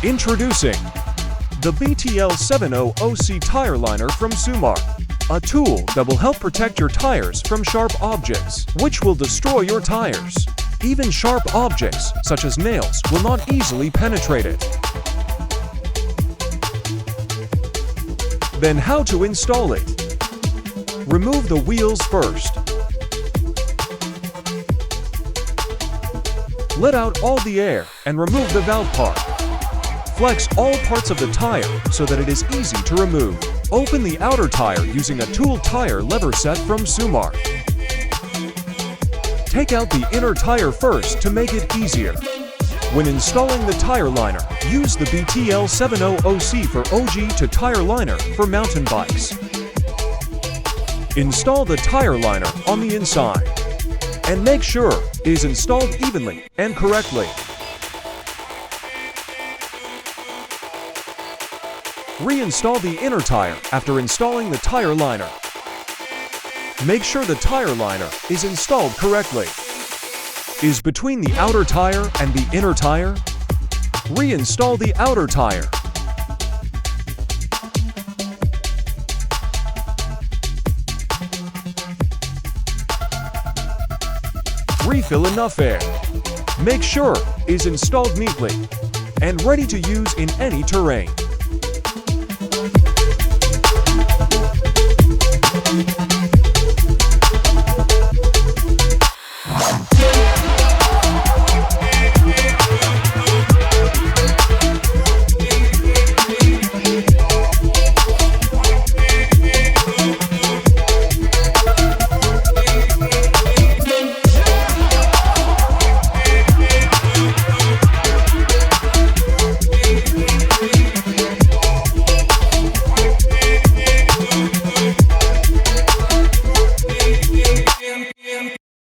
Introducing the BTL700C Tire Liner from Sumart, a tool that will help protect your tires from sharp objects, which will destroy your tires. Even sharp objects, such as nails, will not easily penetrate it. Then how to install it? Remove the wheels first. Let out all the air and remove the valve part. Flex all parts of the tire so that it is easy to remove. Open the outer tire using a tool tire lever set from Sumart. Take out the inner tire first to make it easier. When installing the tire liner, use the BTL700C for OG to tire liner for mountain bikes. Install the tire liner on the inside and make sure it is installed evenly and correctly. Reinstall the inner tire after installing the tire liner. Make sure the tire liner is installed correctly. Is between the outer tire and the inner tire? Reinstall the outer tire. Refill enough air. Make sure it is installed neatly and ready to use in any terrain.